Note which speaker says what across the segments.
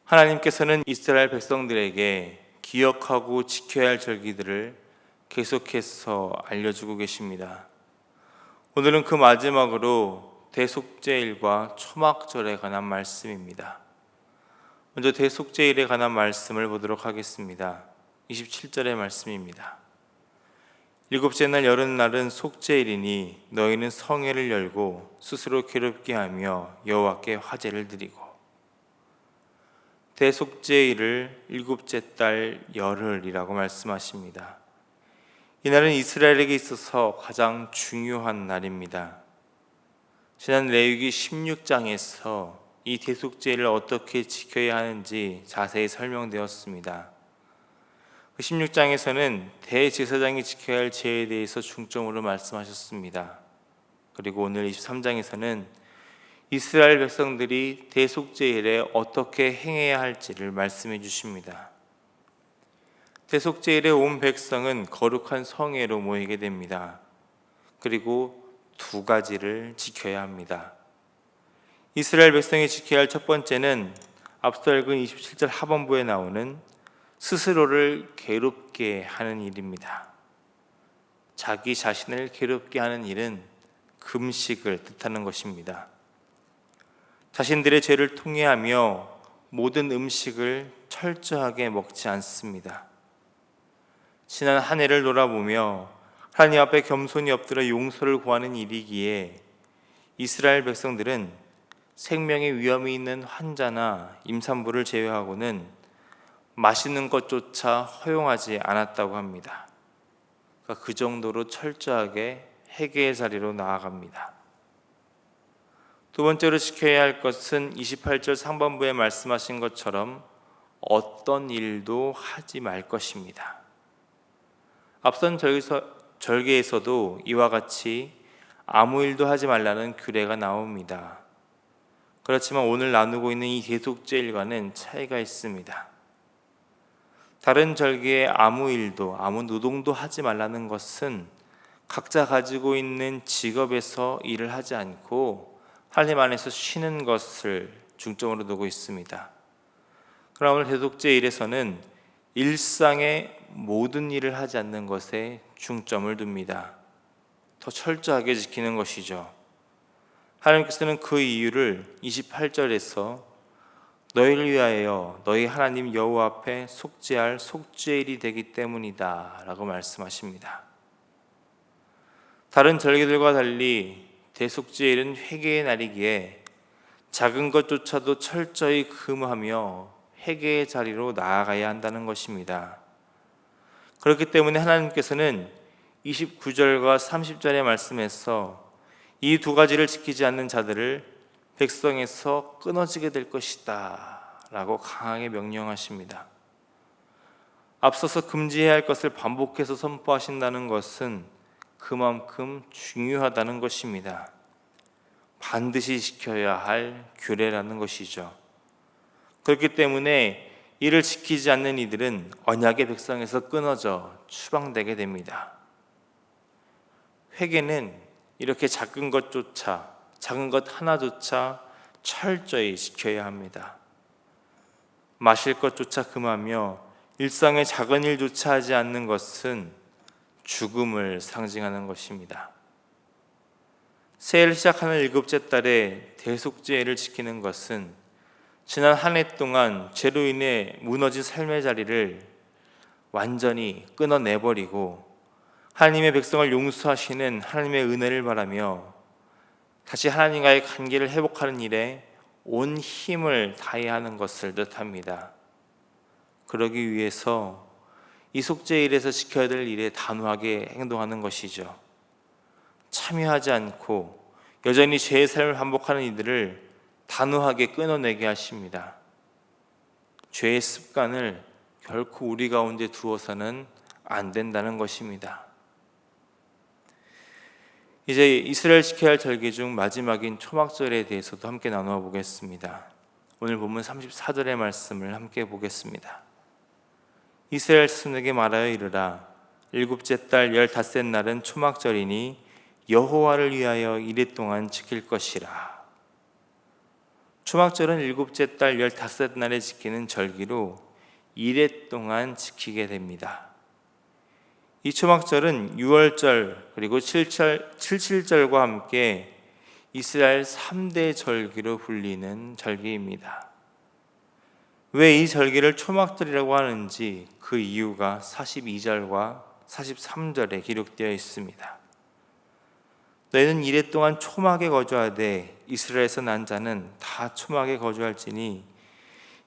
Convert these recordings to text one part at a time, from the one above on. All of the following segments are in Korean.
Speaker 1: 하나님께서는 이스라엘 백성들에게 기억하고 지켜야 할 절기들을 계속해서 알려주고 계십니다. 오늘은 그 마지막으로 대속죄일과 초막절에 관한 말씀입니다. 먼저 대속죄일에 관한 말씀을 보도록 하겠습니다. 27절의 말씀입니다. 일곱째 날 여름날은 속죄일이니 너희는 성회를 열고 스스로 괴롭게 하며 여호와께 화제를 드리고. 대속죄일을 일곱째 달 열흘이라고 말씀하십니다. 이날은 이스라엘에게 있어서 가장 중요한 날입니다. 지난 레위기 16장에서 이 대속죄일을 어떻게 지켜야 하는지 자세히 설명되었습니다. 그 16장에서는 대제사장이 지켜야 할 죄에 대해서 중점으로 말씀하셨습니다. 그리고 오늘 23장에서는 이스라엘 백성들이 대속죄일에 어떻게 행해야 할지를 말씀해 주십니다. 대속죄일에 온 백성은 거룩한 성회로 모이게 됩니다. 그리고 두 가지를 지켜야 합니다. 이스라엘 백성이 지켜야 할 첫 번째는 앞서 읽은 27절 하반부에 나오는 스스로를 괴롭게 하는 일입니다. 자기 자신을 괴롭게 하는 일은 금식을 뜻하는 것입니다. 자신들의 죄를 통회하며 모든 음식을 철저하게 먹지 않습니다. 지난 한 해를 돌아보며 하나님 앞에 겸손히 엎드려 용서를 구하는 일이기에 이스라엘 백성들은 생명의 위험이 있는 환자나 임산부를 제외하고는 맛있는 것조차 허용하지 않았다고 합니다. 그러니까 그 정도로 철저하게 회개의 자리로 나아갑니다. 두 번째로 지켜야 할 것은 28절 상반부에 말씀하신 것처럼 어떤 일도 하지 말 것입니다. 앞선 절기에서도 이와 같이 아무 일도 하지 말라는 규례가 나옵니다. 그렇지만 오늘 나누고 있는 이 대속죄일과는 차이가 있습니다. 다른 절기에 아무 일도, 아무 노동도 하지 말라는 것은 각자 가지고 있는 직업에서 일을 하지 않고 하나님 안에서 쉬는 것을 중점으로 두고 있습니다. 그러나 오늘 대속죄일에서는 일상의 모든 일을 하지 않는 것에 중점을 둡니다. 더 철저하게 지키는 것이죠. 하나님께서는 그 이유를 28절에서 너희를 위하여 너희 하나님 여호와 앞에 속죄할 속죄일이 되기 때문이다 라고 말씀하십니다. 다른 절기들과 달리 대속죄일은 회개의 날이기에 작은 것조차도 철저히 금하며 회개의 자리로 나아가야 한다는 것입니다. 그렇기 때문에 하나님께서는 29절과 30절의 말씀에서 이 두 가지를 지키지 않는 자들을 백성에서 끊어지게 될 것이다 라고 강하게 명령하십니다. 앞서서 금지해야 할 것을 반복해서 선포하신다는 것은 그만큼 중요하다는 것입니다. 반드시 지켜야 할 규례라는 것이죠. 그렇기 때문에 이를 지키지 않는 이들은 언약의 백성에서 끊어져 추방되게 됩니다. 회개는 이렇게 작은 것 하나조차 철저히 지켜야 합니다. 마실 것조차 금하며 일상의 작은 일조차 하지 않는 것은 죽음을 상징하는 것입니다. 새해를 시작하는 일곱째 달에 대속죄를 지키는 것은 지난 한 해 동안 죄로 인해 무너진 삶의 자리를 완전히 끊어내버리고 하나님의 백성을 용서하시는 하나님의 은혜를 바라며 다시 하나님과의 관계를 회복하는 일에 온 힘을 다해야 하는 것을 뜻합니다. 그러기 위해서 이 속죄일에서 지켜야 될 일에 단호하게 행동하는 것이죠. 참여하지 않고 여전히 죄의 삶을 반복하는 이들을 단호하게 끊어내게 하십니다. 죄의 습관을 결코 우리 가운데 두어서는 안 된다는 것입니다. 이제 이스라엘 지켜야 할 절기 중 마지막인 초막절에 대해서도 함께 나누어 보겠습니다. 오늘 본문 34절의 말씀을 함께 보겠습니다. 이스라엘 자손에게 말하여 이르라. 일곱째 달 15째 날은 초막절이니 여호와를 위하여 이레 동안 지킬 것이라. 초막절은 일곱째 달 15날에 지키는 절기로 1회 동안 지키게 됩니다. 이 초막절은 6월절 그리고 77절과 함께 이스라엘 3대 절기로 불리는 절기입니다. 왜 이 절기를 초막절이라고 하는지 그 이유가 42절과 43절에 기록되어 있습니다. 너희는 이래 동안 초막에 거주하되 이스라엘에서 난 자는 다 초막에 거주할지니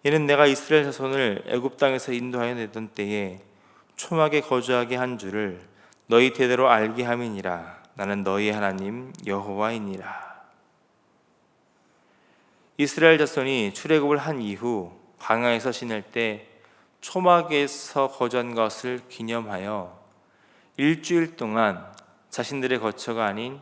Speaker 1: 이는 내가 이스라엘 자손을 애굽 땅에서 인도하여 내던 때에 초막에 거주하게 한 줄을 너희 대대로 알게 함이니라. 나는 너희 하나님 여호와이니라. 이스라엘 자손이 출애굽을 한 이후 광야에서 지낼 때 초막에서 거주한 것을 기념하여 일주일 동안 자신들의 거처가 아닌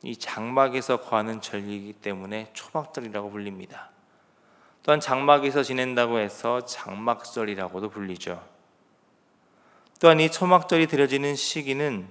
Speaker 1: 이 장막에서 거하는 절기이기 때문에 초막절이라고 불립니다. 또한 장막에서 지낸다고 해서 장막절이라고도 불리죠. 또한 이 초막절이 드려지는 시기는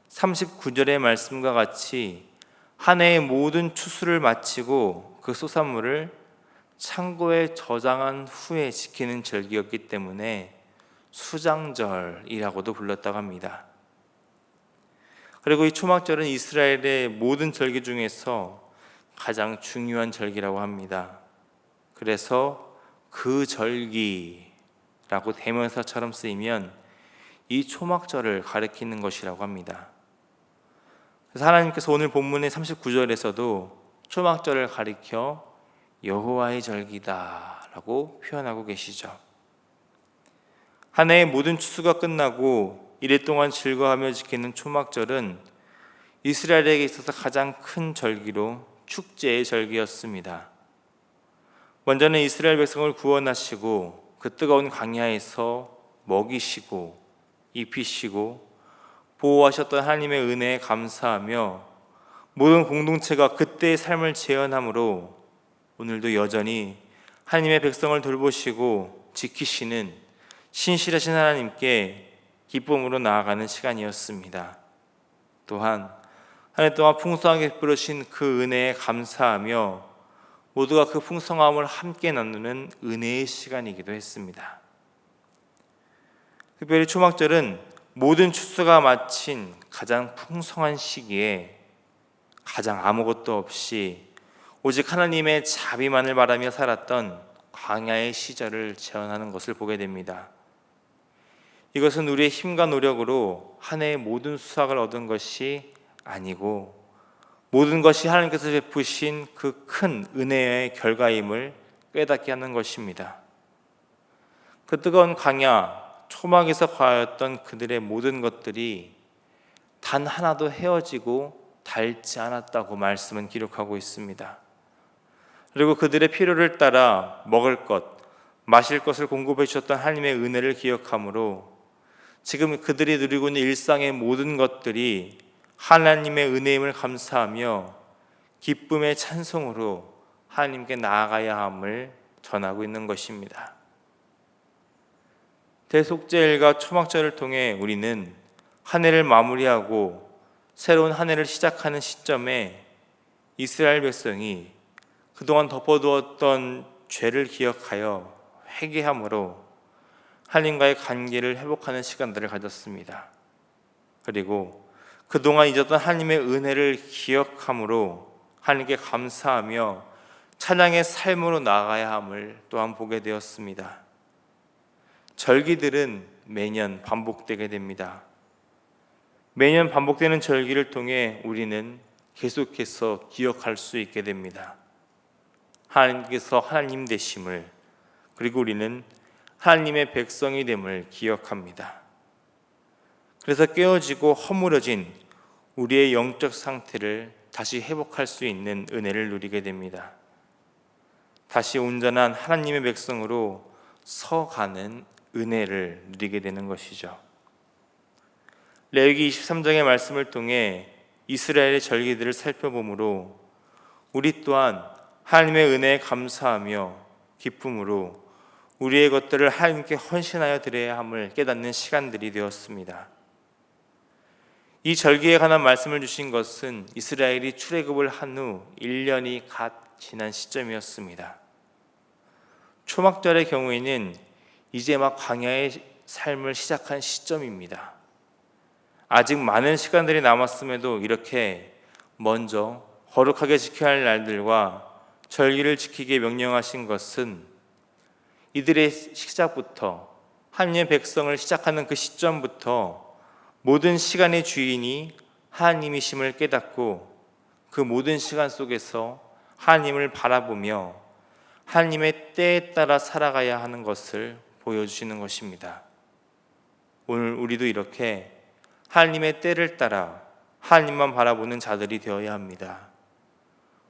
Speaker 1: 39절의 말씀과 같이 한 해의 모든 추수를 마치고 그 소산물을 창고에 저장한 후에 지키는 절기였기 때문에 수장절이라고도 불렀다고 합니다. 그리고 이 초막절은 이스라엘의 모든 절기 중에서 가장 중요한 절기라고 합니다. 그래서 그 절기라고 대명사처럼 쓰이면 이 초막절을 가리키는 것이라고 합니다. 그래서 하나님께서 오늘 본문의 39절에서도 초막절을 가리켜 여호와의 절기다 라고 표현하고 계시죠. 한 해의 모든 추수가 끝나고 이래 동안 즐거워하며 지키는 초막절은 이스라엘에게 있어서 가장 큰 절기로 축제의 절기였습니다. 먼저는 이스라엘 백성을 구원하시고 그 뜨거운 광야에서 먹이시고 입히시고 보호하셨던 하나님의 은혜에 감사하며 모든 공동체가 그때의 삶을 재현함으로 오늘도 여전히 하나님의 백성을 돌보시고 지키시는 신실하신 하나님께 기쁨으로 나아가는 시간이었습니다. 또한 한 해 동안 풍성하게 베풀으신 그 은혜에 감사하며 모두가 그 풍성함을 함께 나누는 은혜의 시간이기도 했습니다. 특별히 초막절은 모든 추수가 마친 가장 풍성한 시기에 가장 아무것도 없이 오직 하나님의 자비만을 바라며 살았던 광야의 시절을 재현하는 것을 보게 됩니다. 이것은 우리의 힘과 노력으로 한 해의 모든 수확을 얻은 것이 아니고 모든 것이 하나님께서 베푸신 그 큰 은혜의 결과임을 깨닫게 하는 것입니다. 그 뜨거운 광야, 초막에서 과하였던 그들의 모든 것들이 단 하나도 헤어지고 닳지 않았다고 말씀은 기록하고 있습니다. 그리고 그들의 필요를 따라 먹을 것, 마실 것을 공급해 주셨던 하나님의 은혜를 기억하므로 지금 그들이 누리고 있는 일상의 모든 것들이 하나님의 은혜임을 감사하며 기쁨의 찬송으로 하나님께 나아가야 함을 전하고 있는 것입니다. 대속죄일과 초막절을 통해 우리는 한 해를 마무리하고 새로운 한 해를 시작하는 시점에 이스라엘 백성이 그동안 덮어두었던 죄를 기억하여 회개함으로 하나님과의 관계를 회복하는 시간들을 가졌습니다. 그리고 그동안 잊었던 하나님의 은혜를 기억함으로 하나님께 감사하며 찬양의 삶으로 나아가야 함을 또한 보게 되었습니다. 절기들은 매년 반복되게 됩니다. 매년 반복되는 절기를 통해 우리는 계속해서 기억할 수 있게 됩니다. 하나님께서 하나님 되심을, 그리고 우리는 하나님의 백성이 됨을 기억합니다. 그래서 깨어지고 허물어진 우리의 영적 상태를 다시 회복할 수 있는 은혜를 누리게 됩니다. 다시 온전한 하나님의 백성으로 서가는 은혜를 누리게 되는 것이죠. 레위기 23장의 말씀을 통해 이스라엘의 절기들을 살펴보므로 우리 또한 하나님의 은혜에 감사하며 기쁨으로 우리의 것들을 하나님께 헌신하여 드려야 함을 깨닫는 시간들이 되었습니다. 이 절기에 관한 말씀을 주신 것은 이스라엘이 출애굽을 한 후 1년이 갓 지난 시점이었습니다. 초막절의 경우에는 이제 막 광야의 삶을 시작한 시점입니다. 아직 많은 시간들이 남았음에도 이렇게 먼저 거룩하게 지켜야 할 날들과 절기를 지키게 명령하신 것은 이들의 시작부터, 하나님의 백성을 시작하는 그 시점부터 모든 시간의 주인이 하나님이심을 깨닫고 그 모든 시간 속에서 하나님을 바라보며 하나님의 때에 따라 살아가야 하는 것을 보여주시는 것입니다. 오늘 우리도 이렇게 하나님의 때를 따라 하나님만 바라보는 자들이 되어야 합니다.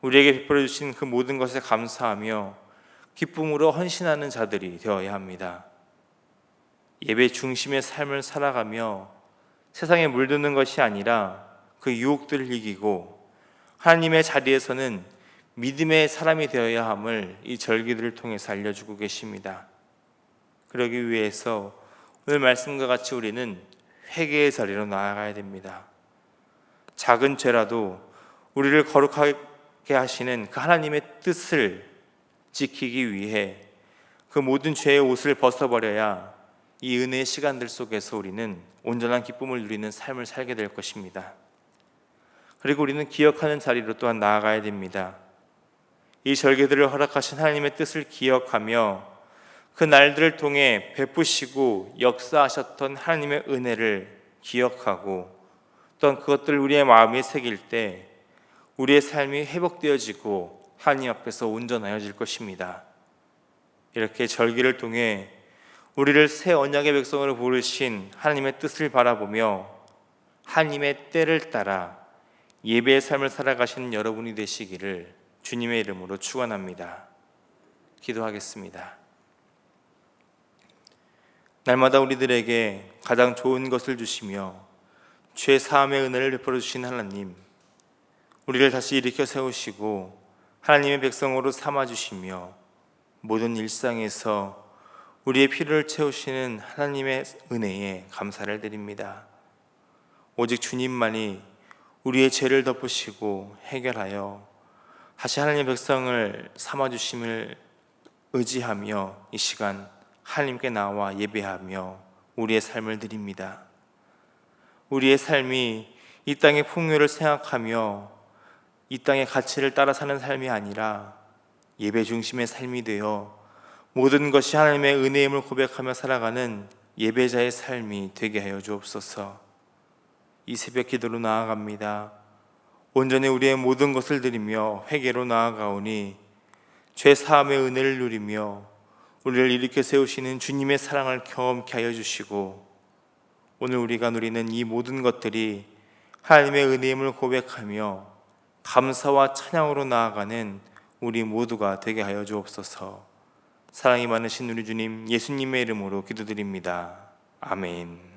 Speaker 1: 우리에게 베풀어 주신 그 모든 것에 감사하며 기쁨으로 헌신하는 자들이 되어야 합니다. 예배 중심의 삶을 살아가며 세상에 물드는 것이 아니라 그 유혹들을 이기고 하나님의 자리에서는 믿음의 사람이 되어야 함을 이 절기들을 통해서 알려주고 계십니다. 그러기 위해서 오늘 말씀과 같이 우리는 회개의 자리로 나아가야 됩니다. 작은 죄라도 우리를 거룩하게 하시는 그 하나님의 뜻을 지키기 위해 그 모든 죄의 옷을 벗어버려야 이 은혜의 시간들 속에서 우리는 온전한 기쁨을 누리는 삶을 살게 될 것입니다. 그리고 우리는 기억하는 자리로 또한 나아가야 됩니다. 이 절기들을 허락하신 하나님의 뜻을 기억하며 그 날들을 통해 베푸시고 역사하셨던 하나님의 은혜를 기억하고 또한 그것들을 우리의 마음에 새길 때 우리의 삶이 회복되어지고 하나님 앞에서 온전하여질 것입니다. 이렇게 절기를 통해 우리를 새 언약의 백성으로 부르신 하나님의 뜻을 바라보며 하나님의 때를 따라 예배의 삶을 살아가시는 여러분이 되시기를 주님의 이름으로 축원합니다. 기도하겠습니다. 날마다 우리들에게 가장 좋은 것을 주시며 죄 사함의 은혜를 베풀어 주신 하나님, 우리를 다시 일으켜 세우시고 하나님의 백성으로 삼아 주시며 모든 일상에서 우리의 필요를 채우시는 하나님의 은혜에 감사를 드립니다. 오직 주님만이 우리의 죄를 덮으시고 해결하여 다시 하나님의 백성을 삼아 주심을 의지하며 이 시간 하나님께 나와 예배하며 우리의 삶을 드립니다. 우리의 삶이 이 땅의 풍요를 생각하며 이 땅의 가치를 따라 사는 삶이 아니라 예배 중심의 삶이 되어 모든 것이 하나님의 은혜임을 고백하며 살아가는 예배자의 삶이 되게 하여 주옵소서. 이 새벽 기도로 나아갑니다. 온전히 우리의 모든 것을 드리며 회개로 나아가오니 죄 사함의 은혜를 누리며 우리를 일으켜 세우시는 주님의 사랑을 경험케 하여 주시고 오늘 우리가 누리는 이 모든 것들이 하나님의 은혜임을 고백하며 감사와 찬양으로 나아가는 우리 모두가 되게 하여 주옵소서. 사랑이 많으신 우리 주님 예수님의 이름으로 기도드립니다. 아멘.